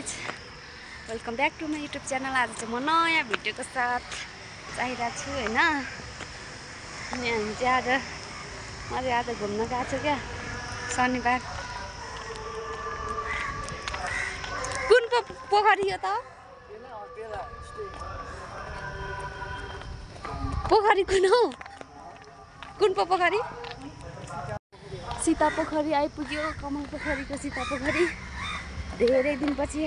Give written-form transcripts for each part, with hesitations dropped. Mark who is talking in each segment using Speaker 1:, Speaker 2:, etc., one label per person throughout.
Speaker 1: Guys, welcome back to my YouTube channel. आज चाहिँ म नयाँ भिडियोको साथ आइरहेको छु हैन। अनि हामी चाहिँ आज घुम्न गएको छु क्या, शनिबार। कुन पोखरी हो त? पोखरी कुन हो? कुन पोखरी? सीता पोखरी आइपुग्यो। कमल पोखरीको सीता पोखरी। धेरै दिनपछि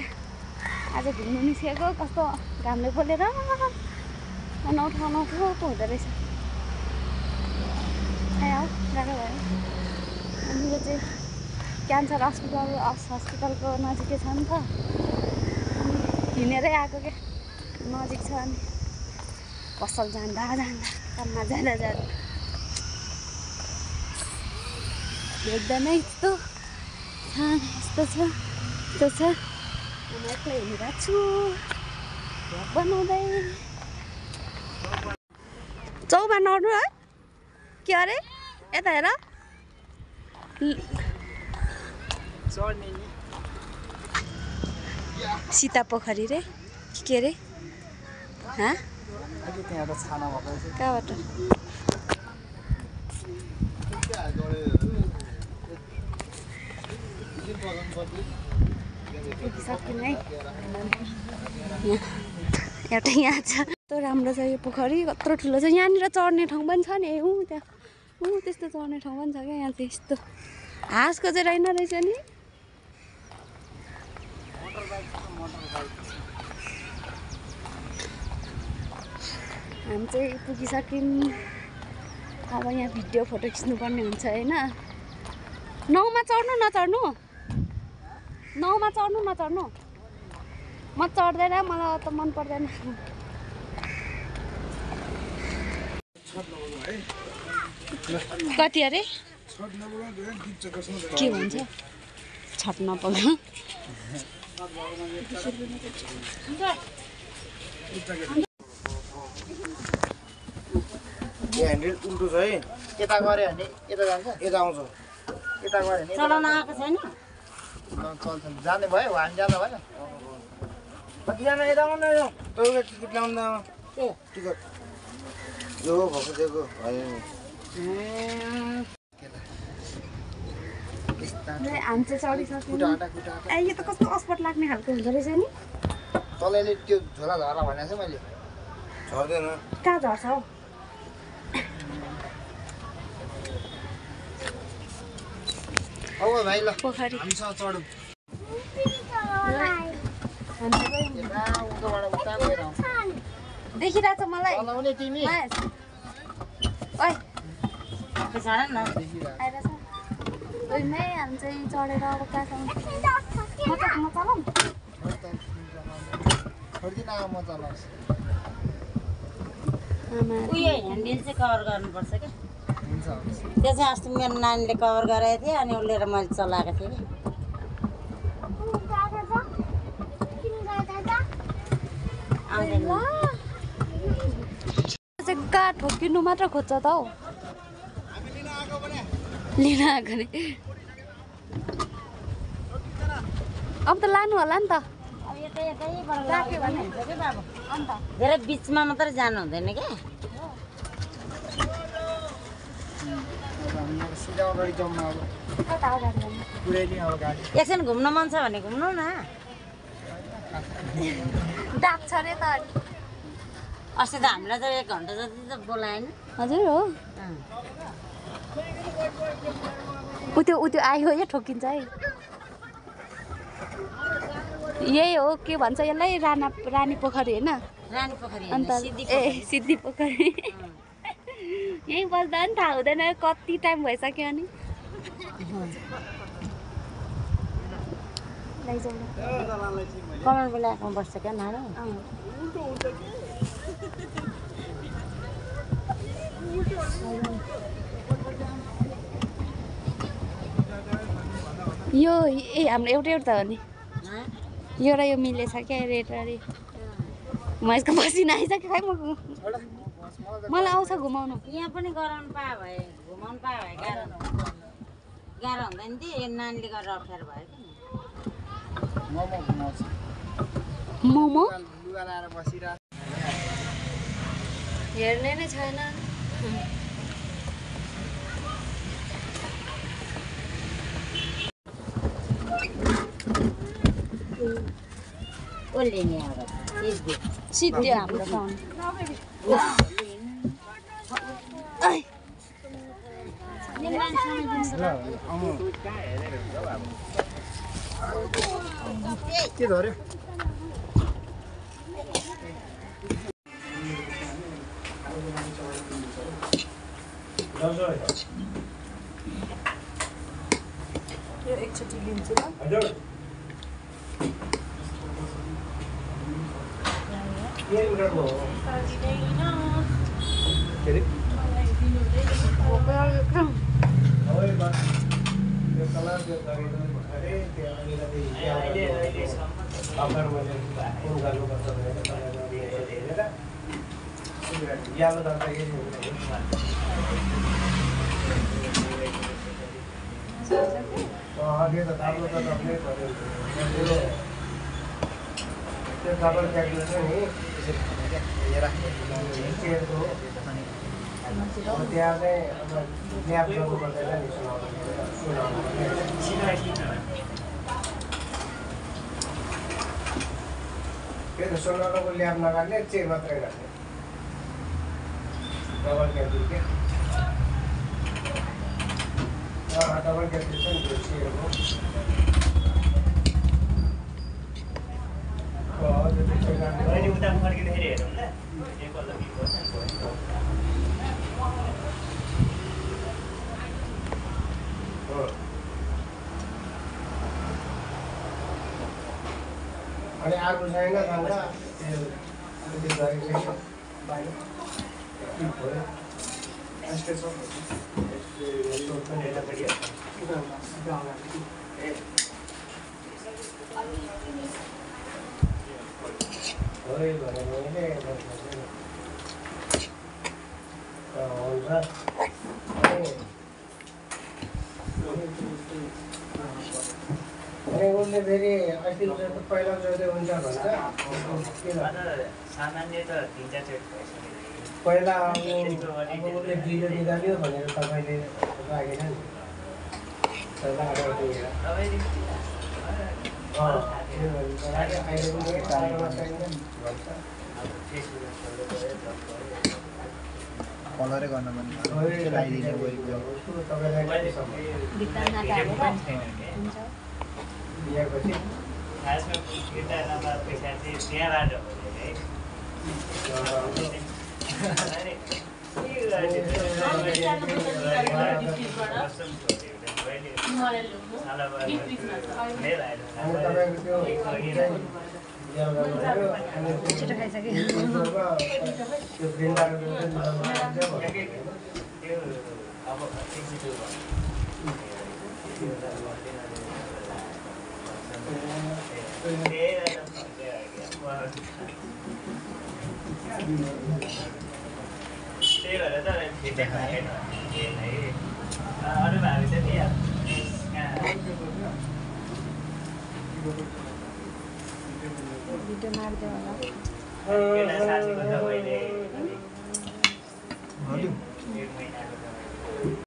Speaker 1: आज घुम्नु निस्केको। कस्तो घामले पोलेर अनौठो अनौठो पो हुँदो रहेछ। गाह्रो भयो। अनि यो चाहिँ क्यान्सर हस्पिटलको नजिकै छ नि त। हिँडेरै आएको क्या, नजिक छ। अनि पसल जाँदा काममा जाँदा एकदमै यस्तो छ। म एक्लै हिँडिरहेको छु भ्लग बनाउँदै। चौबा नर्नु है? के अरे? यता हेर। सीता पोखरी रे के अरे? कहाँबाट? एउटा यहाँ छ, कस्तो राम्रो छ यो पोखरी। कत्रो ठुलो छ। यहाँनिर चढ्ने ठाउँ पनि छ नि। त्यहाँ त्यस्तो चढ्ने ठाउँ पनि छ क्या। यहाँ चाहिँ यस्तो हाँसको चाहिँ रहेन रहेछ नि। हामी चाहिँ पुगिसक्यौँ। अब यहाँ भिडियो फोटो खिच्नुपर्ने हुन्छ होइन। नाउँमा चढ्नु नचढ्नु? नाउँमा चढ्नु नचढ्नु? म चढ्दैन, मलाई त मन पर्दैन। कति अरे? के भन्छ? छट नपगा।
Speaker 2: ह्यान्डल उल्टो छ है। यता गऱ्यो भने यता जान्छ, यता आउँछ। यता गऱ्यो भने
Speaker 3: चलाउन आएको छैन।
Speaker 2: चल्छ। जाने भयो, हामी जाँदा भयो। कतिजना यता आउनु यो तपाईँको टिकट ल्याउनु टिकट यो भएको दिएको भयो।
Speaker 1: हामी चाहिँ चढिसक्यौँ। यो त कस्तो अस्पट लाग्ने खालको हुँदो रहेछ नि।
Speaker 2: तलैले त्यो झोला झर्ला भनेको छु मैले। झर्दैन।
Speaker 1: कहाँ झर्छ हौ?
Speaker 2: अब भाइ ल
Speaker 1: पोखरी
Speaker 2: हामीसँग चढौँ।
Speaker 1: देखिरहेछ मलाई।
Speaker 2: चलाउने तिमी
Speaker 1: ओइ आइरहेछ। ओइमै हामी चाहिँ चढेर अब कहाँसम्म म चलाउँ।
Speaker 2: छोड्दिन, म चलाउँछु।
Speaker 3: उयो ह्यान्डल चाहिँ कभर गर्नुपर्छ क्या।
Speaker 2: हुन्छ
Speaker 3: त्यो चाहिँ अस्ति मेरो नानीले कभर गराएको थियो, अनि उसले र मैले चलाएको थिएँ कि।
Speaker 1: गा ठोकिनु मात्र खोज्छ त हौ। लिन आएको नि। अब त लानु होला नि त।
Speaker 3: धेरै बिचमा मात्रै जानु हुँदैन क्या। एकछिन घुम्न मन छ भने घुम्नु न।
Speaker 1: डाक्छ अरे त।
Speaker 3: अस्ति त हामीलाई त 1 घन्टा जति त बोलाएन।
Speaker 1: हजुर हो। त्यो आयो है, ठोकिन्छ है। यही हो, के भन्छ यसलाई? रानी पोखरी होइन?
Speaker 3: रानी पोखरी
Speaker 1: अन्त सिद्धि पोखरी। यहीँ बस्दा पनि थाहा हुँदैन कति टाइम भइसक्यो। अनि
Speaker 3: कमल बोलाएको बस्छ क्या नानी।
Speaker 1: यो हाम्रो एउटै त हो नि। यो र यो मिलेछ क्या रेट अरे। म यसको पसिना आइसक्यो खै। मलाई आउँछ घुमाउनु।
Speaker 3: यहाँ पनि गराउनु पाए भए, घुमाउनु पाए भए गाह्रो हुँदैन थियो। यो नानीले गरेर अप्ठ्यारो भयो कि।
Speaker 2: म घुमाउँछु।
Speaker 1: मोमो
Speaker 2: लुगा लाएर बसिरहेको
Speaker 1: हेर्ने नै छैन।
Speaker 3: कसले नि अब
Speaker 1: सिद्धियो हाम्रो फोन।
Speaker 2: के धर्यो
Speaker 1: यो एकचोटि लिन्छु ल।
Speaker 2: सोनाको ल्याब नगर्ने चेक मात्रै गर्ने डबल क्याप्टिन के डबल क्याप्टिन छ नि त्यो चेकको
Speaker 4: उता फर्किँदाखेरि हेरौँ ल
Speaker 2: अनि आगो छैन खाँदा अनि उसले फेरि अस्ति पहिला जोड्दै हुन्छ भन्छ
Speaker 4: सामान्य त 3-4 चोटि भइसक्यो
Speaker 2: पहिला अब उसले भिडियो निकाल्यो भनेर तपाईँले राखेन नि पहिला अहिले पनि टाढोमा चाहिन्छ भन्छ कलरै गर्न मन लगाइदिने बिहापछि
Speaker 4: खासमा फिर्ता नभए पैसा चाहिँ त्यहाँबाट हो है त्यही भएर त फिर्ता खाएन अरू भावी त
Speaker 1: भिडियो मार्दै होला।
Speaker 4: केटा साथीको त मैले